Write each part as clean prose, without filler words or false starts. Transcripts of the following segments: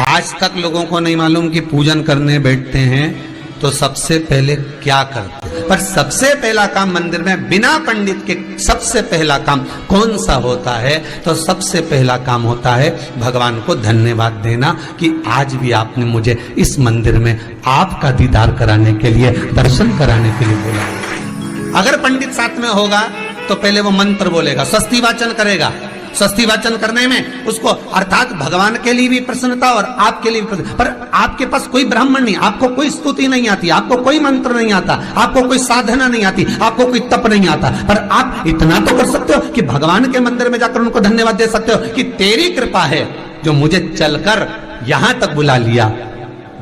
आज तक लोगों को नहीं मालूम कि पूजन करने बैठते हैं तो सबसे पहले क्या करते हैं। पर सबसे पहला काम मंदिर में बिना पंडित के सबसे पहला काम कौन सा होता है? तो सबसे पहला काम होता है भगवान को धन्यवाद देना कि आज भी आपने मुझे इस मंदिर में आपका दीदार कराने के लिए, दर्शन कराने के लिए बोला। अगर पंडित साथ में होगा तो पहले वो मंत्र बोलेगा, स्वस्ति वाचन करेगा। स्वस्ति वाचन करने में उसको अर्थात भगवान के लिए भी प्रसन्नता और आपके लिए भी प्रसन्नता। पर आपके पास कोई ब्राह्मण नहीं, आपको कोई स्तुति नहीं आती, आपको कोई मंत्र नहीं आता, आपको कोई साधना नहीं आती, आपको कोई तप नहीं आता, पर आप इतना तो कर सकते हो कि भगवान के मंदिर में जाकर उनको धन्यवाद दे सकते हो कि तेरी कृपा है जो मुझे चलकर यहां तक बुला लिया,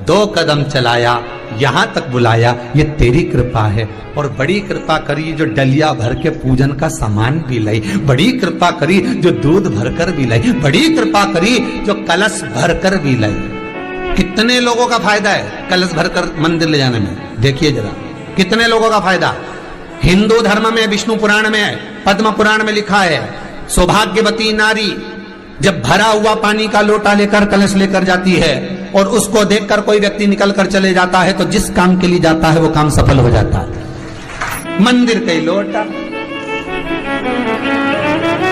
2 कदम चलाया, यहां तक बुलाया, ये तेरी कृपा है। और बड़ी कृपा करी जो डलिया भर के पूजन का सामान भी लाई, बड़ी कृपा करी जो दूध भरकर भी लाई, बड़ी कृपा करी जो कलश भरकर भी लाई। कितने लोगों का फायदा है कलश भरकर मंदिर ले जाने में? देखिए जरा कितने लोगों का फायदा। हिंदू धर्म में विष्णु पुराण में, पद्म पुराण में लिखा है, सौभाग्यवती नारी जब भरा हुआ पानी का लोटा लेकर कलश लेकर जाती है और उसको देखकर कोई व्यक्ति निकल कर चले जाता है तो जिस काम के लिए जाता है वो काम सफल हो जाता है। मंदिर का ही लोटा,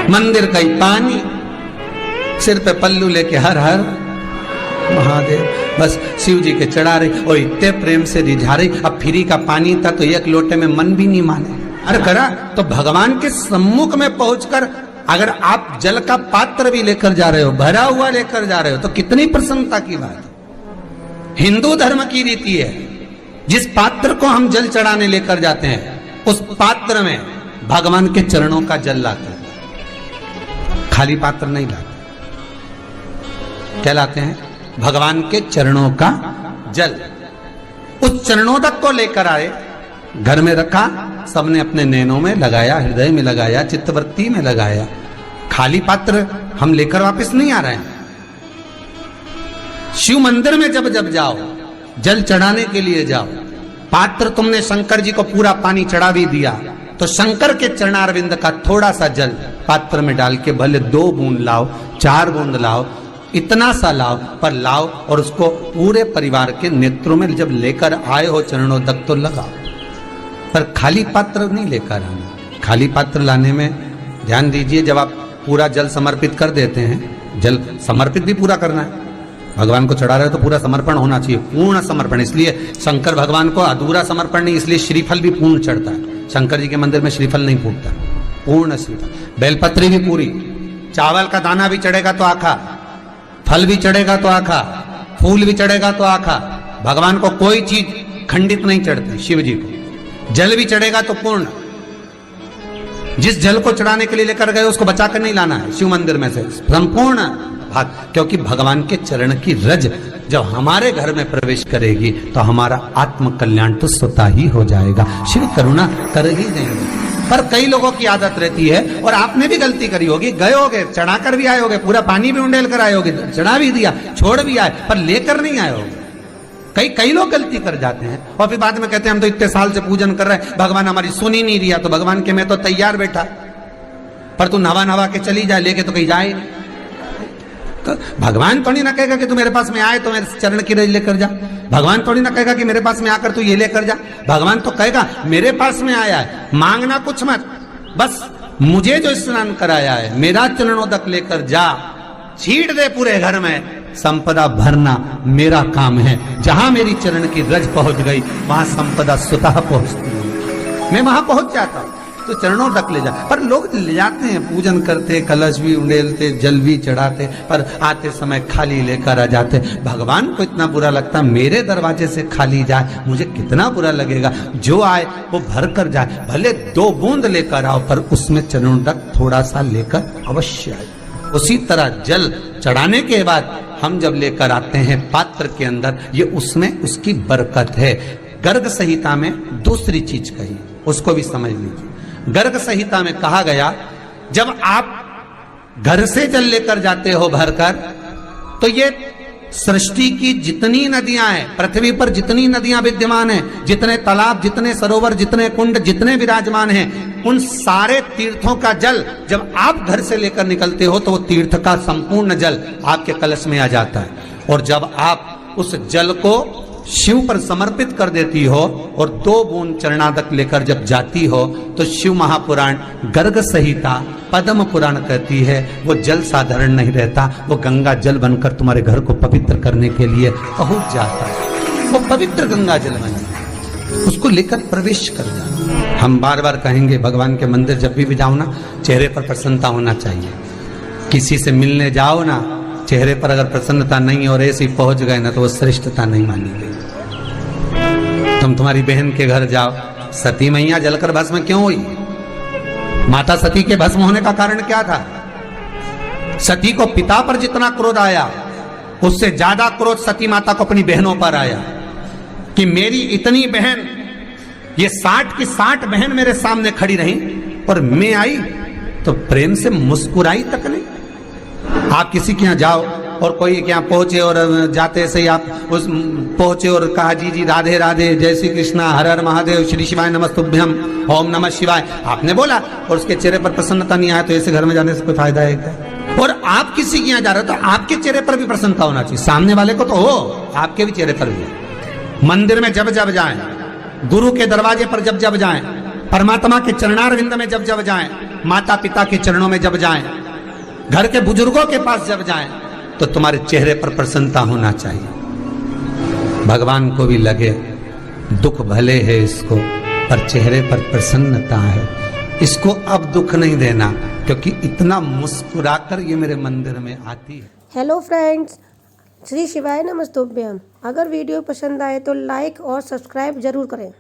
मंदिर का ही पानी, सिर पे पल्लू लेके हर हर महादेव बस शिव जी के चढ़ा रही और इतने प्रेम से रिझा रही। अब फ्री का पानी था तो एक लोटे में मन भी नहीं माने। अरे करा तो भगवान के सम्मुख में पहुंचकर अगर आप जल का पात्र भी लेकर जा रहे हो, भरा हुआ लेकर जा रहे हो, तो कितनी प्रसन्नता की बात है। हिंदू धर्म की रीति है, जिस पात्र को हम जल चढ़ाने लेकर जाते हैं उस पात्र में भगवान के चरणों का जल लाते हैं, खाली पात्र नहीं लाते। क्या लाते हैं? भगवान के चरणों का जल। उस चरणोदक को लेकर आए, घर में रखा, सबने अपने नैनों में लगाया, हृदय में लगाया, चित्तवृत्ति में लगाया। खाली पात्र हम लेकर वापस नहीं आ रहे हैं। शिव मंदिर में जब जब जाओ, जल चढ़ाने के लिए जाओ, पात्र तुमने शंकर जी को पूरा पानी चढ़ा भी दिया तो शंकर के चरणारविंद का थोड़ा सा जल पात्र में डाल के भले 2 बूंद लाओ, 4 बूंद लाओ, इतना सा लाओ, पर लाओ और उसको पूरे परिवार के नेत्रों में जब लेकर आए हो चरणोदक तो लगाओ। पर खाली पात्र नहीं लेकर आना। खाली पात्र लाने में ध्यान दीजिए, जब आप पूरा जल समर्पित कर देते हैं, जल समर्पित भी पूरा करना है, भगवान को चढ़ा रहे हो तो पूरा समर्पण होना चाहिए, पूर्ण समर्पण। इसलिए शंकर भगवान को अधूरा समर्पण नहीं, इसलिए श्रीफल भी पूर्ण चढ़ता है। शंकर जी के मंदिर में श्रीफल नहीं फूटता, पूर्ण श्रीफल। बेलपत्री भी पूरी, चावल का दाना भी चढ़ेगा तो आखा, फल भी चढ़ेगा तो आखा, फूल भी चढ़ेगा तो आखा। भगवान को कोई चीज खंडित नहीं चढ़ती, शिव जी को जल भी चढ़ेगा तो पूर्ण। जिस जल को चढ़ाने के लिए लेकर गए उसको बचा कर नहीं लाना है शिव मंदिर में से, संपूर्ण भाग। क्योंकि भगवान के चरण की रज जब हमारे घर में प्रवेश करेगी तो हमारा आत्म कल्याण तो स्वतः ही हो जाएगा। शिव करुणा कर ही देंगे। पर कई लोगों की आदत रहती है, और आपने भी गलती करी होगी, गए होगे, चढ़ाकर भी आए होगे, पूरा पानी भी उंडेल कर आए होगे, चढ़ा भी दिया, छोड़ भी आए, पर लेकर नहीं आए होगे। कई लोग गलती कर जाते हैं और फिर बाद में कहते हैं हम तो इतने साल से पूजन कर रहे हैं, भगवान हमारी सुन ही नहीं रिया। तो भगवान के मैं तो तैयार बैठा, पर तू नवा के चली जाए, लेके तो कहीं जाए। तो भगवान थोड़ी ना कहेगा कि तू मेरे पास में आए तो मेरे चरण की रज लेकर जा। भगवान थोड़ी ना कहेगा कि मेरे पास में आकर तू ये लेकर जा। भगवान तो कहेगा मेरे पास में आया है, मांगना कुछ मत, बस मुझे जो स्नान कराया है मेरा चरणोदक लेकर जा, छीट दे पूरे घर में, संपदा भरना मेरा काम है। जहां मेरी चरण की रज पहुंच गई वहां संपदा स्वतः पहुंचती है, मैं वहां पहुंच जाता हूं। तो चरणों तक ले जा। पर लोग ले जाते हैं, पूजन करते, कलश भी उंडेलते, जल भी चढ़ाते, पर आते समय खाली लेकर आ जाते। भगवान को इतना बुरा लगता, मेरे दरवाजे से खाली जाए, मुझे कितना बुरा लगेगा। जो आए वो भर कर जाए, भले 2 बूंद लेकर आओ, पर उसमें चरणों तक थोड़ा सा लेकर अवश्य आए। उसी तरह जल चढ़ाने के बाद हम जब लेकर आते हैं पात्र के अंदर, ये उसमें उसकी बरकत है। गर्ग संहिता में दूसरी चीज कही, उसको भी समझ लीजिए। गर्ग संहिता में कहा गया, जब आप घर से जल लेकर जाते हो भरकर, तो ये सृष्टि की जितनी नदियां हैं, पृथ्वी पर जितनी नदियां विद्यमान हैं, जितने तालाब, जितने सरोवर, जितने कुंड, जितने विराजमान हैं, उन सारे तीर्थों का जल जब आप घर से लेकर निकलते हो तो वो तीर्थ का संपूर्ण जल आपके कलश में आ जाता है। और जब आप उस जल को शिव पर समर्पित कर देती हो और 2 बूंद चरणादक लेकर जब जाती हो तो शिव महापुराण गर्ग संहिता पद्म पुराण कहती है वो जल साधारण नहीं रहता, वो गंगा जल बनकर तुम्हारे घर को पवित्र करने के लिए पहुंच जाता है। वो पवित्र गंगा जल बन उसको लेकर प्रवेश कर जाओ। हम बार बार कहेंगे भगवान के मंदिर जब भी जाओ ना, चेहरे पर प्रसन्नता होना चाहिए। किसी से मिलने जाओ ना, चेहरे पर अगर प्रसन्नता नहीं और ऐसे ही पहुंच गए ना तो वो श्रेष्ठता नहीं मानी गई। तुम तुम्हारी बहन के घर जाओ, सती मैया जलकर भस्म क्यों हुई? माता सती के भस्म होने का कारण क्या था? सती को पिता पर जितना क्रोध आया उससे ज्यादा क्रोध सती माता को अपनी बहनों पर आया कि मेरी इतनी बहन, ये 60 की 60 बहन मेरे सामने खड़ी रही और मैं आई तो प्रेम से मुस्कुराई तक नहीं। आप किसी के यहाँ जाओ और कोई के यहाँ पहुंचे और जाते से ही आप उस पहुंचे और कहा जी जी राधे राधे, जय श्री कृष्णा, हर हर महादेव, श्री शिवाय नमस्तुभ्यम, ओम नमः शिवाय आपने बोला और उसके चेहरे पर प्रसन्नता नहीं आया तो ऐसे घर में जाने से कोई फायदा है क्या? और आप किसी के यहाँ जा रहे हो तो आपके चेहरे पर भी प्रसन्नता होना चाहिए, सामने वाले को तो हो, आपके भी चेहरे पर भी। मंदिर में जब जब जाएं, गुरु के दरवाजे पर जब जब जाएं, परमात्मा के चरणारविंद में जब जब जाएं, माता पिता के चरणों में जब जाएं, घर के बुजुर्गों के पास जब जाएं तो तुम्हारे चेहरे पर प्रसन्नता होना चाहिए। भगवान को भी लगे दुख भले है इसको पर चेहरे पर प्रसन्नता है, इसको अब दुख नहीं देना क्योंकि इतना मुस्कुराकर ये मेरे मंदिर में आती है। हेलो फ्रेंड्स, श्री शिवाय नमस्तुभ्यम। अगर वीडियो पसंद आए तो लाइक और सब्सक्राइब जरूर करें।